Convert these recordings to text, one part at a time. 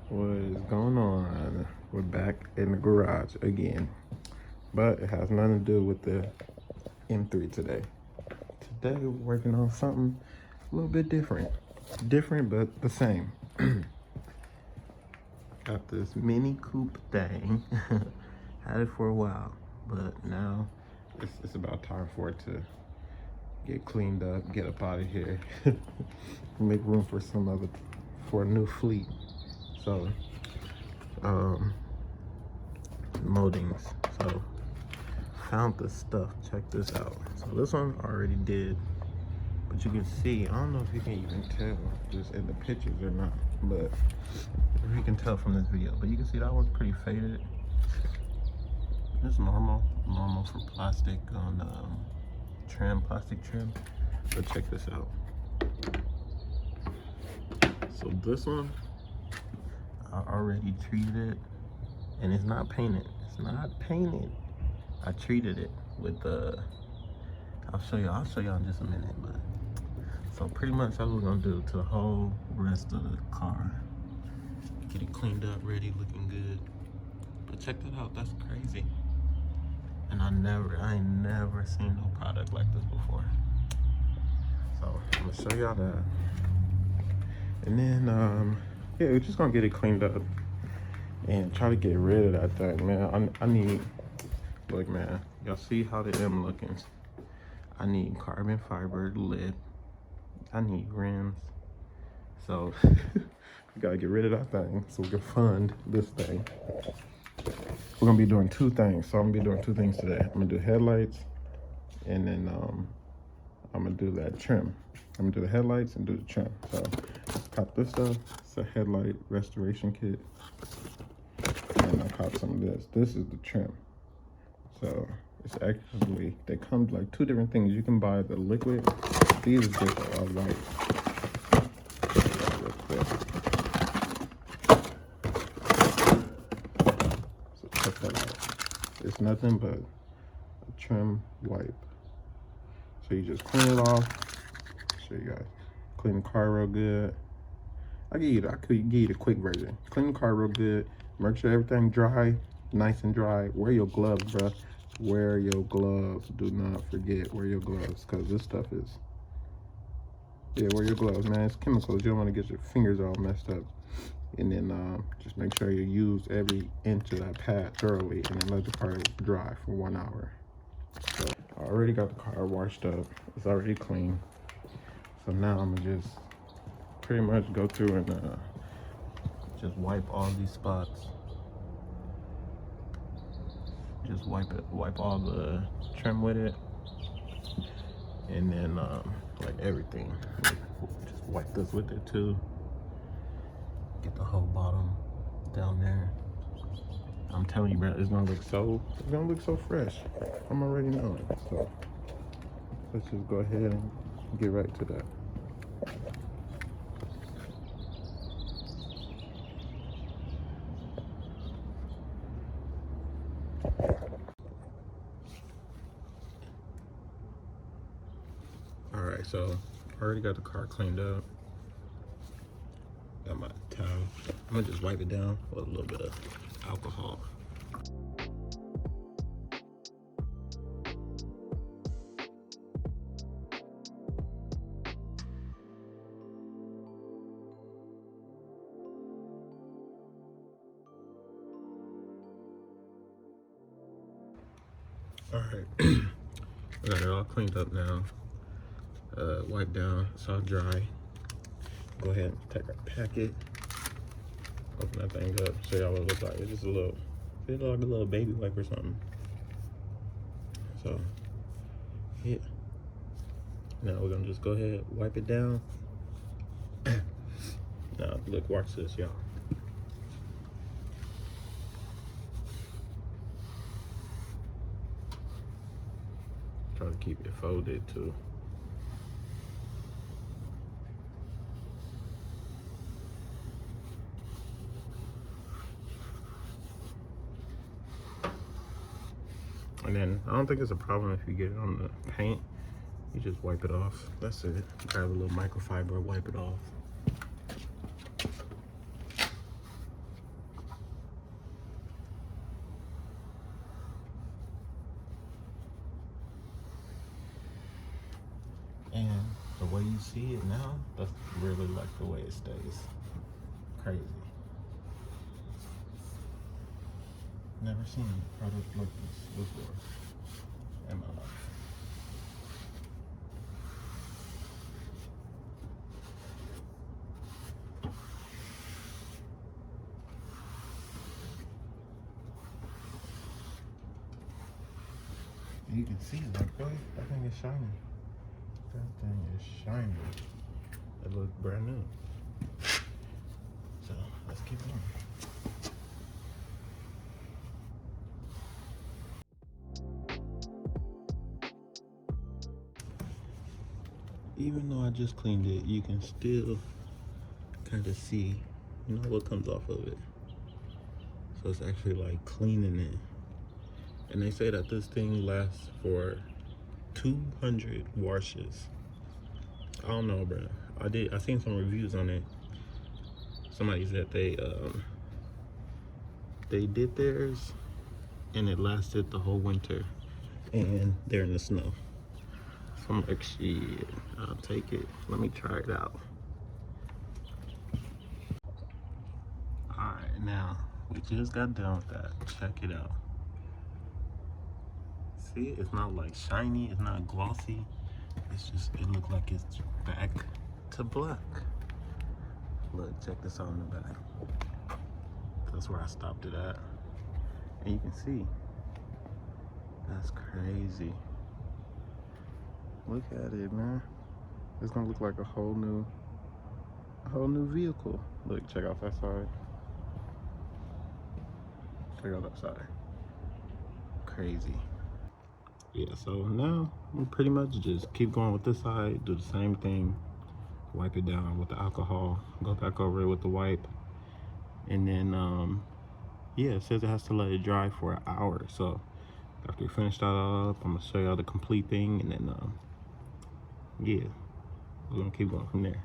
What is going on? We're back in the garage again, but it has nothing to do with the M3 today. Today we're working on something a little bit different but the same. Got this mini coupe thing. Had it for a while, but now it's about time for it to get cleaned up, get up out of here, make room for for a new fleet. So moldings. So found this stuff. Check this out. So this one I already did, but you can see, I don't know if you can even tell just in the pictures or not, but if you can tell from this video, but you can see that one's pretty faded. It's normal for plastic on plastic trim. But check this out. So this one I already treated it, and it's not painted. I treated it with I'll show y'all in just a minute. But so pretty much that's what we're gonna do to the whole rest of the car. Get it cleaned up, ready, looking good. But check that out, that's crazy. And I ain't never seen no product like this before. So I'm gonna show y'all that. And then yeah, we're just gonna get it cleaned up and try to get rid of that thing, man. I need, look, man, y'all see how the M looking? I need carbon fiber lid. I need rims. So we gotta get rid of that thing so we can fund this thing. We're gonna be doing two things. So I'm gonna be doing two things today. I'm gonna do headlights, and then I'm gonna do that trim. I'm gonna do the headlights and do the trim. So cop this stuff. It's a headlight restoration kit. And I caught some of this. This is the trim. So it's actually, they come like two different things. You can buy the liquid. These are just white. So check that out. It's nothing but a trim wipe. So you just clean it off. Show you guys. Clean the car real good. I could give you the quick version. Clean the car real good. Make sure everything dry, nice and dry. Wear your gloves, bro. Wear your gloves. Do not forget, wear your gloves, because this stuff is, yeah, wear your gloves, man. It's chemicals. You don't want to get your fingers all messed up. And then just make sure you use every inch of that pad thoroughly, and then let the car dry for 1 hour. So I already got the car washed up. It's already clean. So now I'm gonna just pretty much go through and just wipe all these spots. Just wipe all the trim with it, and then like everything. Just wipe this with it too. Get the whole bottom down there. I'm telling you, bro, it's gonna look so fresh. I'm already knowing. So let's just go ahead and get right to that. All right, so I already got the car cleaned up. Got my towel. I'm gonna just wipe it down with a little bit of alcohol. All right, I got it all cleaned up now. Wiped down, it's all dry. Go ahead and take our packet. Open that thing up, show y'all what it looks like. It's just it looks like a little baby wipe or something. So, yeah. Now we're gonna just go ahead, wipe it down. Now, look, watch this, y'all. Try to keep it folded too. And then I don't think it's a problem if you get it on the paint. You just wipe it off. That's it. Grab a little microfiber, wipe it off. way you see it now, that's really like the way it stays. Crazy. Never seen a product like this before in my life. You can see, like, boy, that thing is shiny. That thing is shiny. It looks brand new. So let's keep going. Even though I just cleaned it, you can still kind of see, you know, what comes off of it. So it's actually like cleaning it. And they say that this thing lasts for 200 washes. I don't know, bro. I seen some reviews on it. Somebody said they did theirs and it lasted the whole winter, and they're in the snow. So I'm like, shit, I'll take it. Let me try it out. Alright, now we just got done with that. Check it out. See, it's not like shiny, it's not glossy. It's just, it looks like it's back to black. Look, check this out in the back. That's where I stopped it at. And you can see, that's crazy. Look at it, man. It's gonna look like a whole new vehicle. Look, check out that side. Check out that side. Crazy. Yeah, so now we pretty much just keep going with this side, do the same thing, wipe it down with the alcohol, go back over it with the wipe, and then yeah, it says it has to let it dry for an hour. So after you finish that up, I'm gonna show y'all the complete thing, and then yeah, we're gonna keep going from there.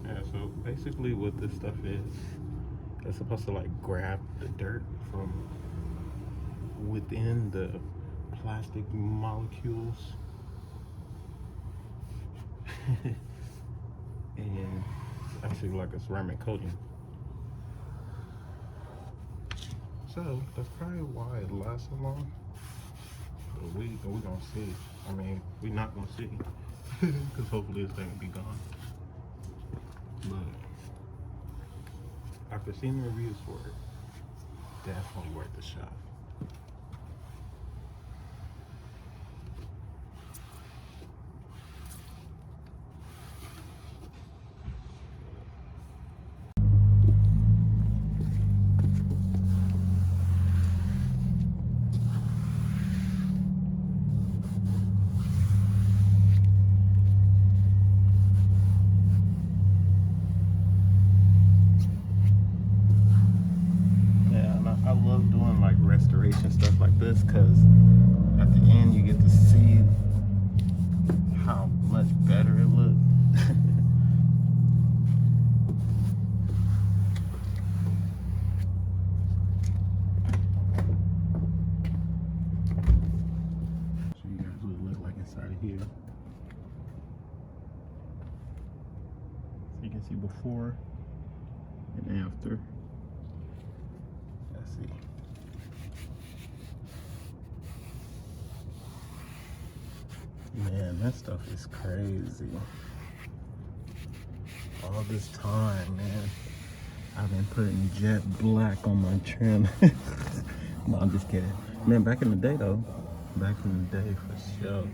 Yeah, so basically what this stuff is, it's supposed to like grab the dirt from within the plastic molecules and it's actually like a ceramic coating. So that's probably why it lasts so long. But we gonna see. I mean, we not gonna see because hopefully this thing will be gone. But after seeing the reviews for it, definitely worth the shot. I love doing like restoration stuff like this because at the end you get to see how much better it looks. Show you guys what it looks like inside of here. So you can see before and after. Let's see. Man, that stuff is crazy. All this time, man, I've been putting jet black on my trim. No, I'm just kidding. Man, back in the day though, back in the day for sure,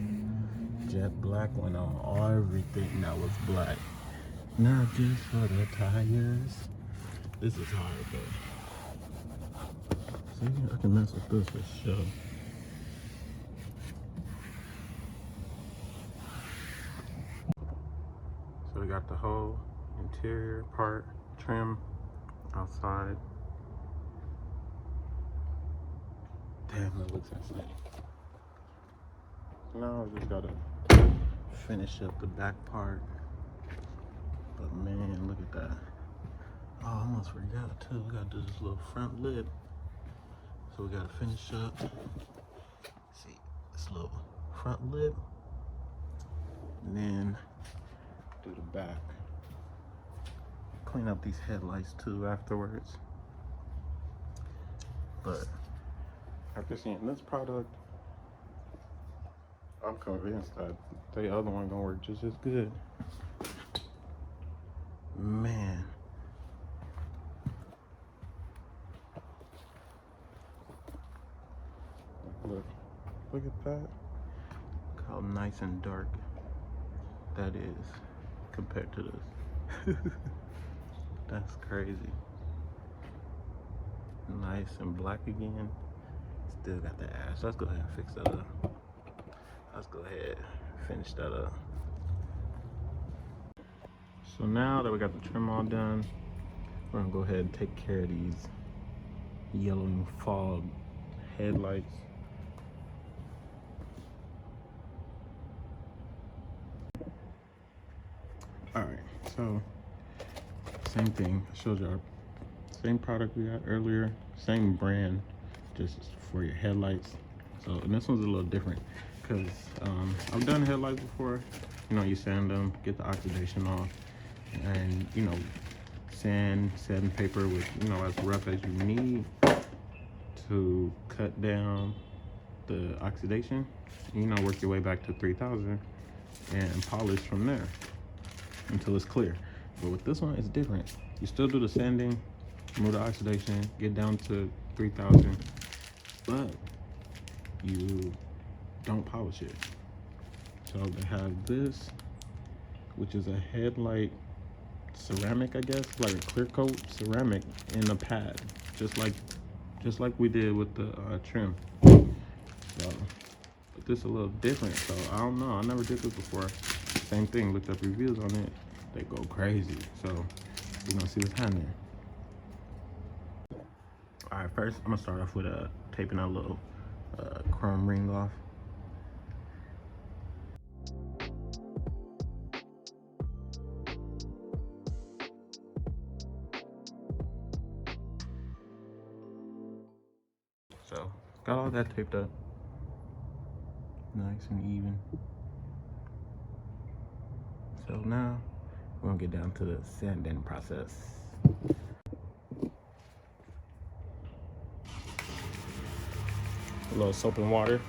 jet black went on everything that was black. Not just for the tires. This is hard though. See, I can mess with this for sure. So we got the whole interior part trim outside. Damn, that looks insane. Now I just gotta finish up the back part. But man, look at that. Oh, I almost forgot too. We gotta do this little front lip. So we gotta finish up. See this little front lip, and then do the back. Clean up these headlights too afterwards. But after seeing this product, I'm convinced that the other one gonna work just as good. Man. Look at that. Look how nice and dark that is compared to this. That's crazy. Nice and black again. Still got the ash. Let's go ahead and fix that up. Let's go ahead and finish that up. So now that we got the trim all done, we're gonna go ahead and take care of these yellowing fog headlights. All right, so same thing. I showed you our same product we got earlier, same brand, just for your headlights. So, and this one's a little different because I've done headlights before. You know, you sand them, get the oxidation off, and you know, sanding paper with, you know, as rough as you need to cut down the oxidation. You know, work your way back to 3000 and polish from there until it's clear. But with this one, it's different. You still do the sanding, remove the oxidation, get down to 3000, but you don't polish it. So they have this, which is a headlight ceramic, I guess, like a clear coat ceramic in a pad, just like we did with the trim. So, but this is a little different. So I don't know. I never did this before. Same thing. Looked up reviews on it. They go crazy. So we're gonna see what's happening. All right. First, I'm gonna start off with taping that little chrome ring off. So got all that taped up, nice and even. So now we're gonna get down to the sanding process. A little soap and water.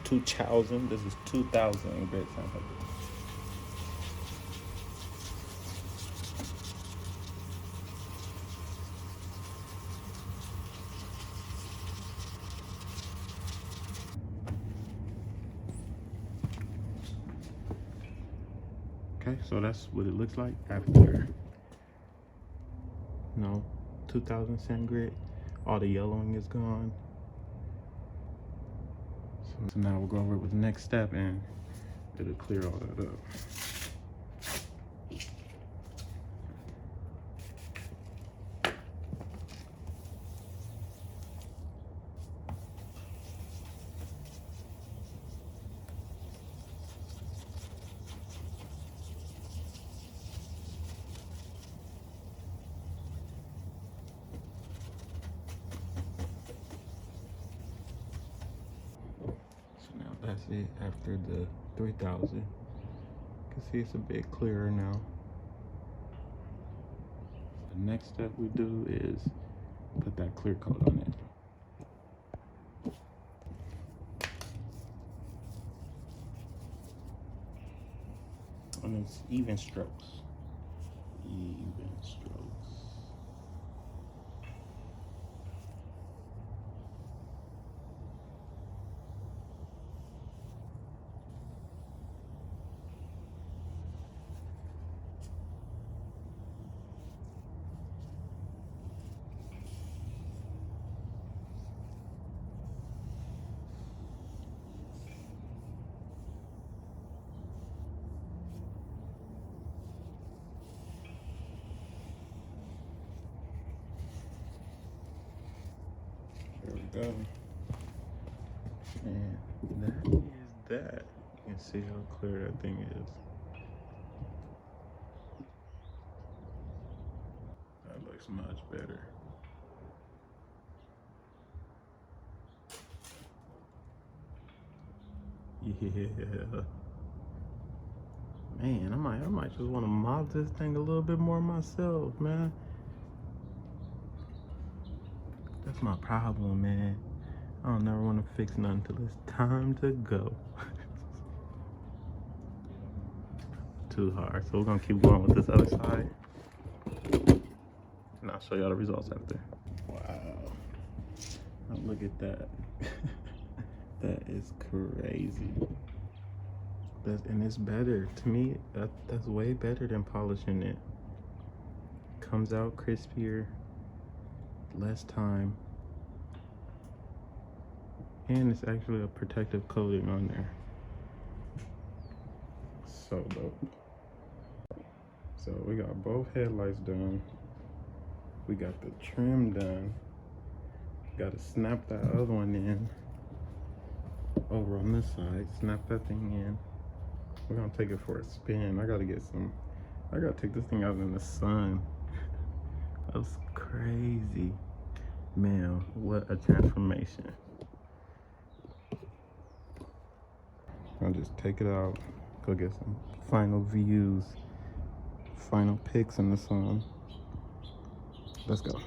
2000. This is 2000 grit sandpaper. Okay, so that's what it looks like after, 2000 sand grit. All the yellowing is gone. So now we'll go over it with the next step and it'll clear all that up. That's it after the 3000. You can see it's a bit clearer now. The next step we do is put that clear coat on it. And it's even strokes. Even strokes. There we go. And that is that. You can see how clear that thing is. looks much better. Yeah. Man, I might just want to mop this thing a little bit more myself, man. That's my problem, man. I don't never want to fix nothing until it's time to go. Too hard. So we're gonna keep going with this other side. And I'll show y'all the results after. Wow. Now look at that. That is crazy. And it's better. To me, that's way better than polishing it. Comes out crispier, less time. And it's actually a protective coating on there. So dope. So we got both headlights done. We got the trim done. Got to snap that other one in. Over on this side, snap that thing in. We're gonna take it for a spin. I gotta take this thing out in the sun. That's crazy. Man, what a transformation. I'll just take it out, go get some final views, final pics in the sun. Let's go.